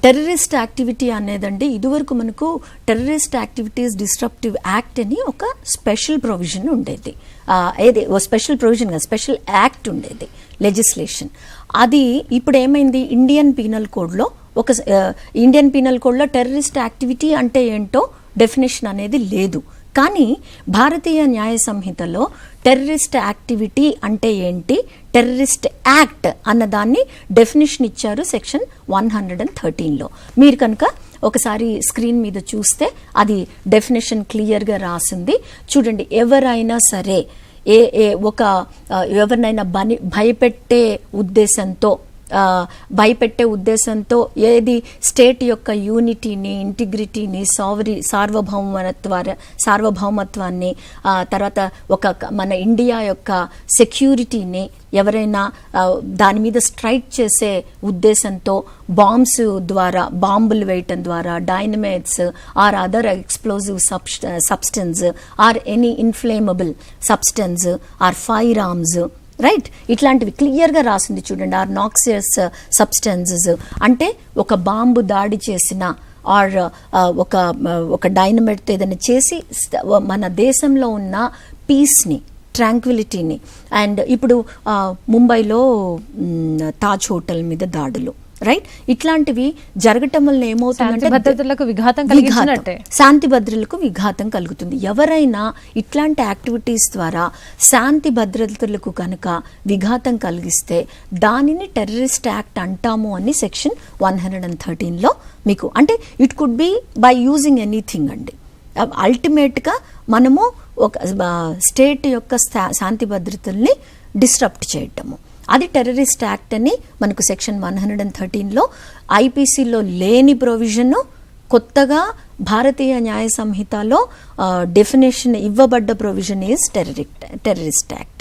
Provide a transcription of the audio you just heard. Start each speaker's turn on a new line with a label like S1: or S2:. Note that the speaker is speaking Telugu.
S1: టెర్రరిస్ట్ యాక్టివిటీ అనేదండి ఇదివరకు మనకు టెర్రరిస్ట్ యాక్టివిటీస్ డిస్ట్రప్టివ్ యాక్ట్ అని ఒక స్పెషల్ ప్రొవిజన్ ఉండేది. ఏది స్పెషల్ ప్రొవిజన్ కాదు, స్పెషల్ యాక్ట్ ఉండేది, లెజిస్లేషన్. అది ఇప్పుడు ఏమైంది, ఇండియన్ పీనల్ కోడ్లో ఇండియన్ పీనల్ కోడ్లో టెర్రరిస్ట్ యాక్టివిటీ అంటే ఏంటో డెఫినేషన్ అనేది లేదు. కానీ భారతీయ న్యాయ సంహితలో టెర్రరిస్ట్ యాక్టివిటీ అంటే ఏంటి, టెర్రరిస్ట్ యాక్ట్ అన్నదాన్ని డెఫినేషన్ ఇచ్చారు సెక్షన్ 113లో. మీరు కనుక ఒకసారి స్క్రీన్ మీద చూస్తే అది డెఫినేషన్ క్లియర్గా రాసింది. చూడండి, ఎవరైనా సరే ఎవరినైనా భయపెట్టే ఉద్దేశంతో ఏది స్టేట్ యొక్క యూనిటీని, ఇంటిగ్రిటీని, సార్వభౌమత్వాన్ని, తర్వాత మన ఇండియా యొక్క సెక్యూరిటీని ఎవరైనా దాని మీద స్ట్రైక్ చేసే ఉద్దేశంతో బాంబులు వేయటం ద్వారా, dynamites or other explosive substance or any inflammable substance or fire arms, right, ఇట్లాంటివి క్లియర్గా రాసింది చూడండి. ఆర్ నాక్సియస్ సబ్స్టెన్సెస్ అంటే ఒక బాంబు దాడి చేసిన ఆర్ ఒక డైనమైట్ ఏదైనా చేసి మన దేశంలో ఉన్న పీస్ని, ట్రాంక్విలిటీని. అండ్ ఇప్పుడు ముంబైలో తాజ్ హోటల్ మీద దాడులు, రైట్, ఇట్లాంటివి జరగటం వల్ల ఏమవుతుందంటే శాంతి భద్రతలకు విఘాతం కలుగుతుంది. ఎవరైనా ఇట్లాంటి యాక్టివిటీస్ ద్వారా శాంతి భద్రతలకు కనుక విఘాతం కలిగిస్తే దానిని టెర్రరిస్ట్ యాక్ట్ అంటాము అని సెక్షన్ 113లో మీకు, అంటే it could be by using anything అండి. అల్టిమేట్గా మనము ఒక స్టేట్ యొక్క శాంతి భద్రతల్ని డిస్టర్బ్ చేయటము, అది టెర్రరిస్ట్ యాక్ట్ అని మనకు సెక్షన్ 113లో ఐపీసీలో లేని ప్రొవిజన్ కొత్తగా భారతీయ న్యాయ సంహితలో డెఫినేషన్ ఇవ్వబడ్డ ప్రొవిజన్ ఈజ్ టెర్రరిస్ట్ యాక్ట్.